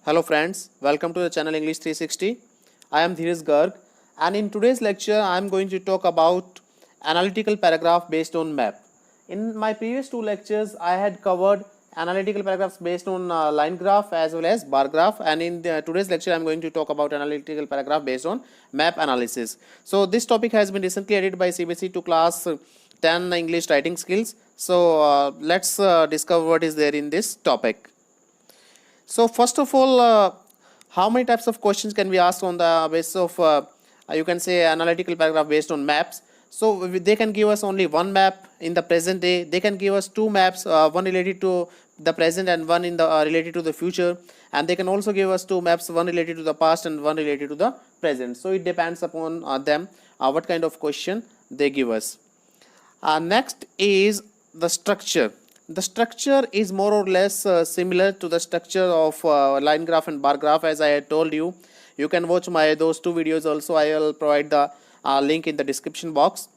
Hello friends, welcome to the channel English 360. I am Dheeraj Garg and in today's lecture I am going to talk about analytical paragraph based on map. In my previous two lectures I had covered analytical paragraphs based on line graph as well as bar graph, and in today's lecture I am going to talk about analytical paragraph based on map analysis. So this topic has been recently added by CBSE to class 10 English writing skills. So let's discover what is there in this topic. So first of all, how many types of questions can be asked on the basis of you can say analytical paragraph based on maps? So they can give us only one map in the present day. They can give us two maps, one related to the present and one in the related to the future. And they can also give us two maps, one related to the past and one related to the present. So it depends upon them what kind of question they give us. Next is the structure. The structure is more or less similar to the structure of line graph and bar graph, as I had told you. You can watch those two videos also. I will provide the link in the description box.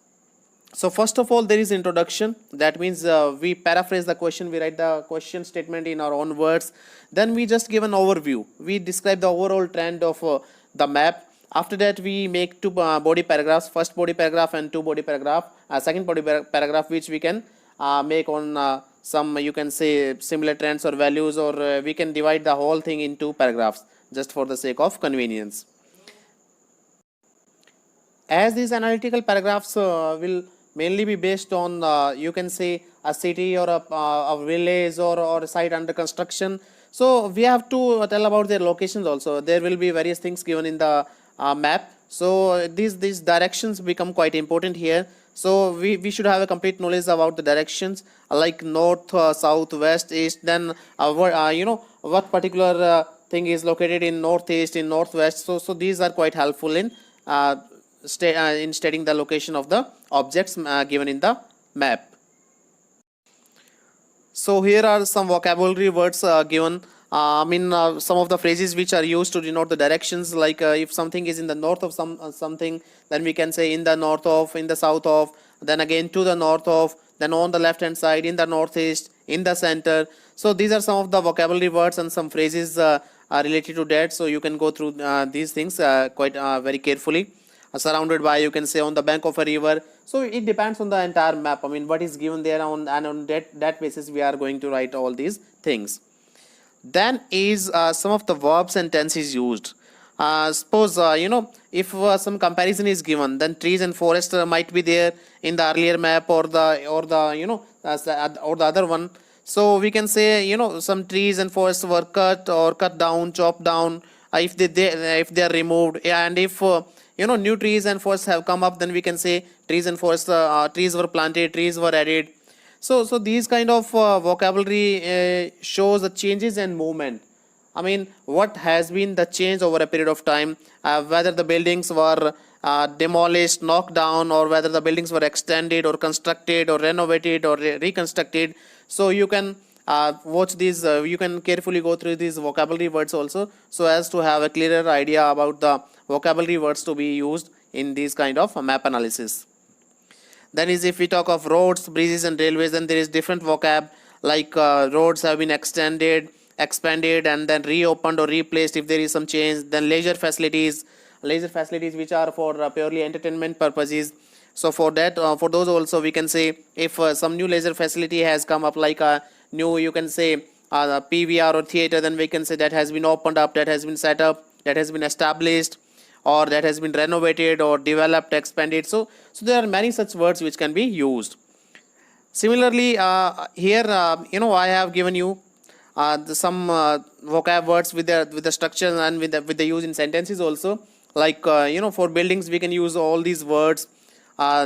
So first of all, there is introduction. That means we paraphrase the question, we write the question statement in our own words. Then we just give an overview. We describe the overall trend of the map. After that, we make two body paragraphs, first body paragraph and two body paragraph, second body paragraph, which we can make on some, you can say, similar trends or values, or we can divide the whole thing into paragraphs just for the sake of convenience. As these analytical paragraphs will mainly be based on you can say a city or a village or a site under construction, so we have to tell about their locations also. There will be various things given in the map, so these directions become quite important here. So we should have a complete knowledge about the directions like north, south, west, east. Then you know what particular thing is located in northeast, in northwest. So these are quite helpful in stating the location of the objects given in the map. So here are some vocabulary words given. Some of the phrases which are used to denote the directions, like if something is in the north of something, then we can say in the north of, in the south of, then again to the north of, then on the left hand side, in the northeast, in the center. So these are some of the vocabulary words and some phrases are related to that. So you can go through these things quite very carefully. Surrounded by, you can say, on the bank of a river. So it depends on the entire map. What is given there, and on that basis we are going to write all these things. Then is some of the verbs and tenses used. Suppose if some comparison is given, then trees and forest might be there in the earlier map or the or the other one. So we can say some trees and forests were cut or cut down, chopped down, if they are removed, and if new trees and forests have come up, then we can say trees and forests, trees were planted, trees were added. So these kind of vocabulary shows the changes and movement. What has been the change over a period of time, whether the buildings were demolished, knocked down, or whether the buildings were extended or constructed or renovated or reconstructed. So you can watch these, you can carefully go through these vocabulary words also, so as to have a clearer idea about the vocabulary words to be used in these kind of map analysis. Then is, if we talk of roads, bridges and railways, then there is different vocab, like roads have been extended, expanded, and then reopened or replaced if there is some change. Then leisure facilities which are for purely entertainment purposes. So for that, for those also we can say, if some new leisure facility has come up, like a new, you can say, PVR or theater, then we can say that has been opened up, that has been set up, that has been established, or that has been renovated or developed, expanded. So there are many such words which can be used. Similarly, here I have given you some vocab words with the structure and with the use in sentences also. Like for buildings we can use all these words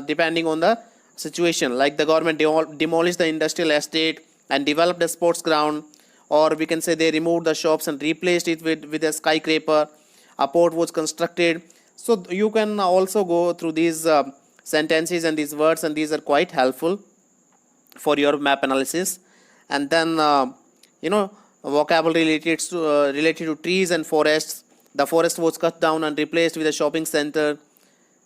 depending on the situation. Like the government demolished the industrial estate and developed a sports ground, or we can say they removed the shops and replaced it with a skyscraper. A port was constructed. So you can also go through these sentences and these words, and these are quite helpful for your map analysis. And then vocabulary related to trees and forests. The forest was cut down and replaced with a shopping center.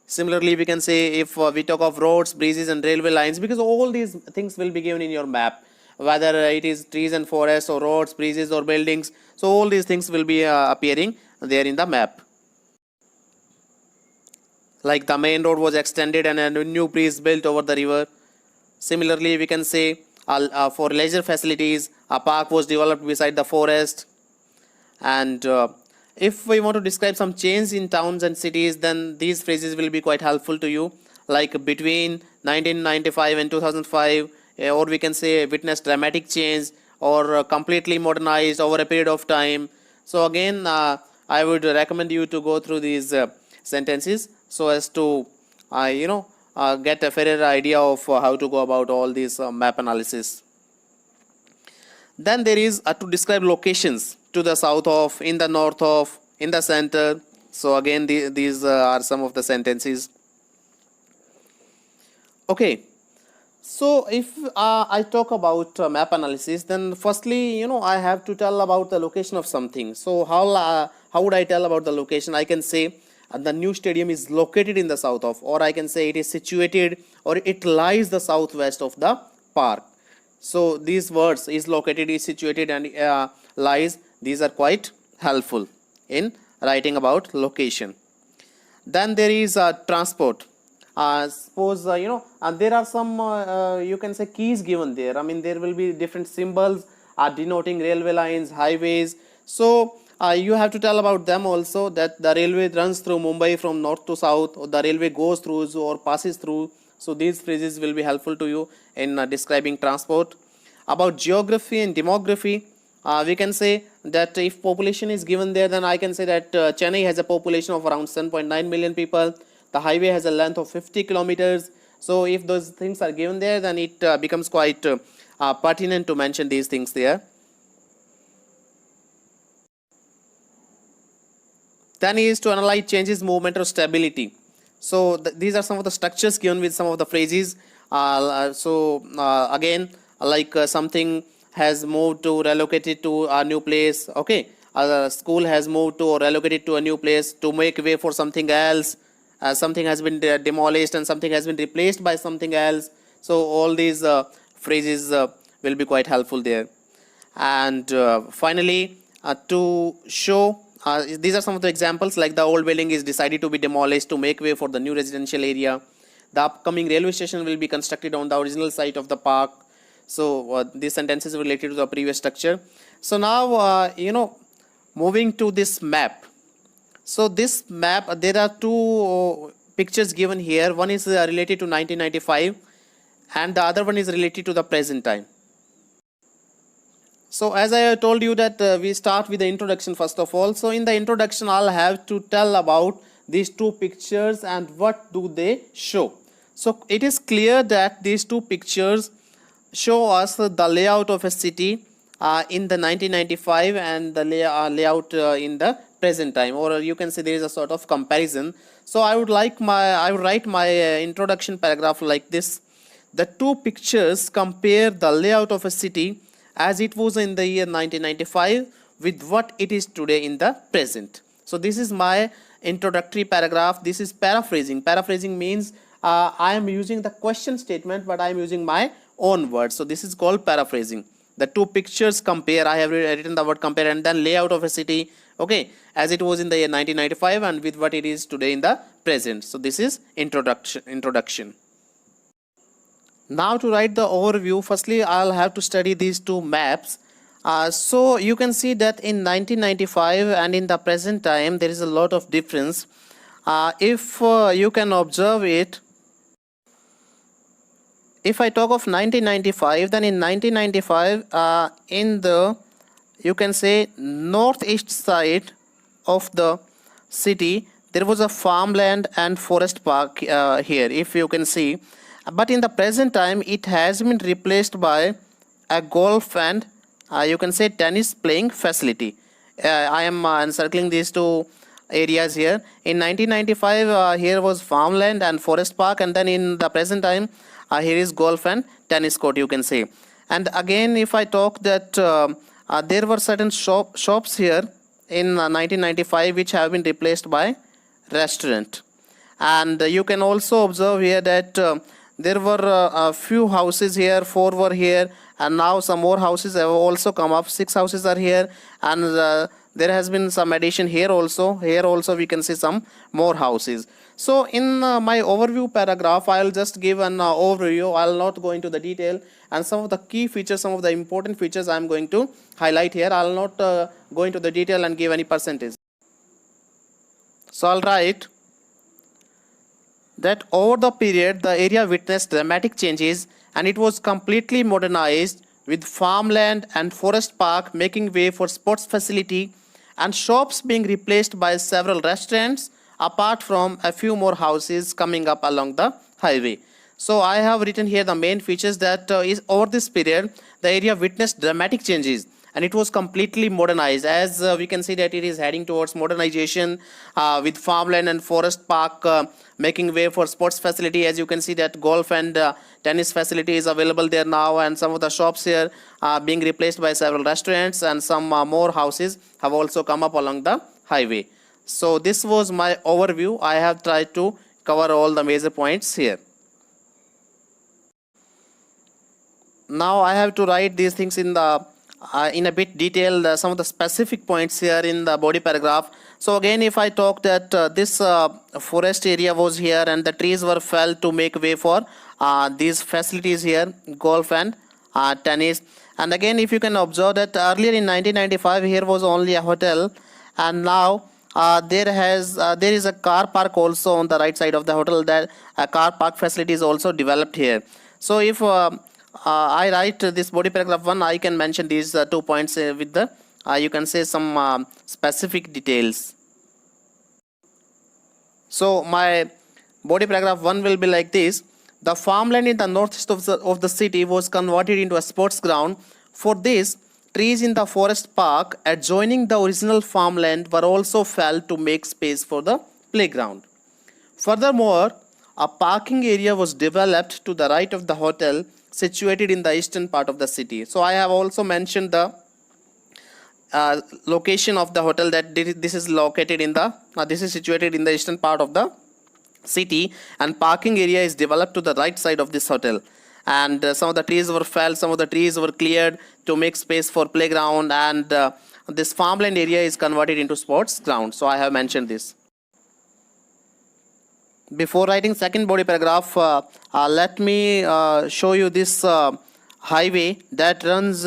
Similarly, we can say, if we talk of roads, bridges and railway lines, because all these things will be given in your map. whether it is trees and forests or roads, bridges or buildings. So all these things will be appearing there in the map. Like the main road was extended and a new bridge built over the river. Similarly, we can say for leisure facilities, a park was developed beside the forest. And if we want to describe some change in towns and cities, then these phrases will be quite helpful to you. Like between 1995 and 2005, or we can say witnessed dramatic change, or completely modernized over a period of time. So again, I would recommend you to go through these sentences so as to get a fairer idea of how to go about all these map analysis. Then there is to describe locations to the south of, in the north of, in the center. So again, these are some of the sentences. Okay, so if I talk about map analysis, then firstly, I have to tell about the location of something. So how would I tell about the location? I can say the new stadium is located in the south of, or I can say it is situated, or it lies the southwest of the park. So these words, is located, is situated, and lies, these are quite helpful in writing about location. Then there is transport. Suppose there are some you can say keys given there. I mean, there will be different symbols denoting railway lines, highways. So you have to tell about them also, that the railway runs through Mumbai from north to south, or the railway goes through or passes through. So these phrases will be helpful to you in describing transport. About geography and demography, we can say that if population is given there, then I can say that Chennai has a population of around 7.9 million people. The highway has a length of 50 kilometers. So if those things are given there, then it becomes quite pertinent to mention these things there. Then is to analyze changes, movement or stability. So these are some of the structures given with some of the phrases. Again, like something has moved to, relocated to a new place. Okay, a school has moved to or relocated to a new place to make way for something else. Something has been demolished and something has been replaced by something else. So all these phrases will be quite helpful there. And finally, to show, these are some of the examples, like the old building is decided to be demolished to make way for the new residential area. The upcoming railway station will be constructed on the original site of the park. So these sentences related to the previous structure. So now, moving to this map. So this map, there are two pictures given here. One is related to 1995 and the other one is related to the present time. So as I told you that we start with the introduction first of all. So in the introduction, I'll have to tell about these two pictures and what do they show. So it is clear that these two pictures show us the layout of a city in the 1995 and the layout in the present time, or you can say there is a sort of comparison. So I would write my introduction paragraph like this. The two pictures compare the layout of a city as it was in the year 1995 with what it is today in the present. So this is my introductory paragraph. This is paraphrasing. Paraphrasing means I am using the question statement, but I am using my own words. So this is called paraphrasing. The two pictures compare. I have written the word compare, and then layout of a city, okay, as it was in the year 1995 and with what it is today in the present. So this is introduction. Now to write the overview, firstly I'll have to study these two maps. So you can see that in 1995 and in the present time there is a lot of difference. If you can observe it, if I talk of 1995, then in 1995 in the, you can say, northeast side of the city, there was a farmland and forest park here, if you can see. But in the present time, it has been replaced by a golf and you can say tennis playing facility. I am encircling these two areas here. In 1995, here was farmland and forest park, and then in the present time, here is golf and tennis court, you can say. And again, if I talk that there were certain shops here in 1995 which have been replaced by restaurant. And you can also observe here that there were a few houses here, 4 were here, and now some more houses have also come up. 6 houses are here, and there has been some addition here also. Here also we can see some more houses. So in my overview paragraph, I'll just give an overview. I'll not go into the detail, and some of the key features, some of the important features I'm going to highlight here. I'll not go into the detail and give any percentage. So I'll write that over the period the area witnessed dramatic changes and it was completely modernized, with farmland and forest park making way for sports facility and shops being replaced by several restaurants, apart from a few more houses coming up along the highway. So I have written here the main features that is over this period the area witnessed dramatic changes and it was completely modernized. As we can see that it is heading towards modernization, with farmland and forest park making way for sports facility. As you can see that golf and tennis facility is available there now, and some of the shops here are being replaced by several restaurants, and some more houses have also come up along the highway. So this was my overview. I have tried to cover all the major points here. Now I have to write these things in a bit detail, some of the specific points here in the body paragraph. So again, if I talk that this forest area was here and the trees were felled to make way for these facilities here, golf and tennis. And again, if you can observe that earlier in 1995 here was only a hotel, and now there is a car park also on the right side of the hotel. That a car park facility is also developed here. So if I write this body paragraph 1, I can mention these 2 points with the you can say some specific details. So my body paragraph 1 will be like this: the farmland in the northeast of the city was converted into a sports ground. For this, trees in the forest park adjoining the original farmland were also felled to make space for the playground. Furthermore, a parking area was developed to the right of the hotel, situated in the eastern part of the city. So I have also mentioned the location of the hotel, that this is located in the this is situated in the eastern part of the city, and parking area is developed to the right side of this hotel. And some of the trees were felled, some of the trees were cleared to make space for playground, and this farmland area is converted into sports ground. So I have mentioned this. Before writing second body paragraph, let me show you this highway that runs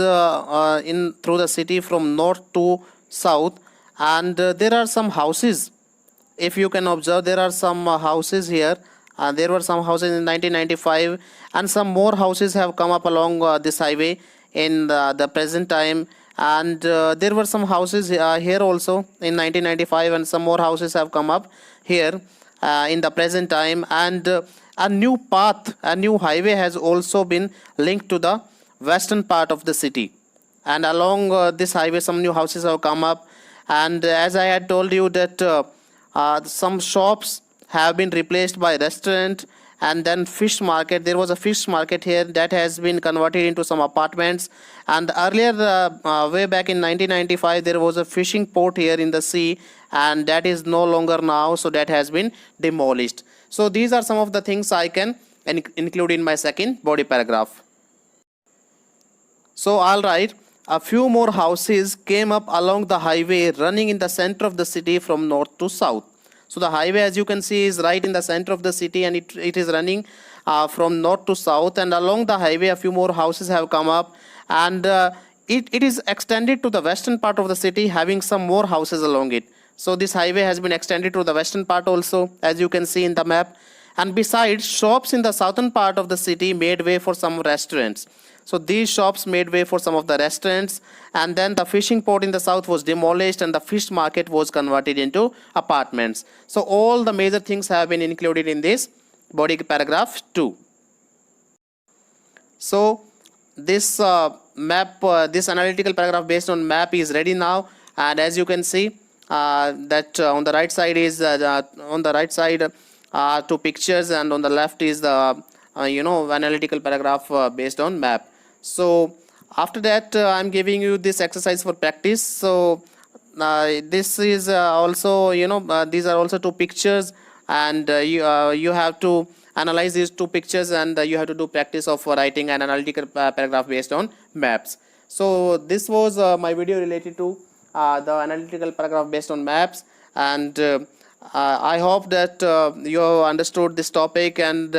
in through the city from north to south, and there are some houses. If you can observe, there are some houses here. There were some houses in 1995, and some more houses have come up along this highway in the present time. And there were some houses here also in 1995, and some more houses have come up here in the present time. And a new path, a new highway has also been linked to the western part of the city, and along this highway some new houses have come up. And as I had told you that some shops have been replaced by restaurant, and then fish market. There was a fish market here that has been converted into some apartments. And earlier way back in 1995 there was a fishing port here in the sea, and that is no longer now, so that has been demolished. So these are some of the things I can include in my second body paragraph. So I'll write, a few more houses came up along the highway running in the center of the city from north to south. So the highway, as you can see, is right in the center of the city, and it is running from north to south. And along the highway a few more houses have come up, and it is extended to the western part of the city, having some more houses along it. So this highway has been extended to the western part also, as you can see in the map. And besides, shops in the southern part of the city made way for some restaurants. So these shops made way for some of the restaurants, and then the fishing port in the south was demolished, and the fish market was converted into apartments. So all the major things have been included in this body paragraph 2. So this map, this analytical paragraph based on map is ready now, and as you can see that on the right side is two pictures, and on the left is the analytical paragraph based on map. So after that I'm giving you this exercise for practice. So this is also these are also two pictures, and you have to analyze these two pictures, and you have to do practice of writing an analytical paragraph based on maps. So this was my video related to the analytical paragraph based on maps, and I hope that you have understood this topic, and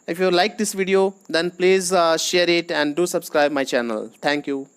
if you like this video, then please share it and do subscribe my channel. Thank you.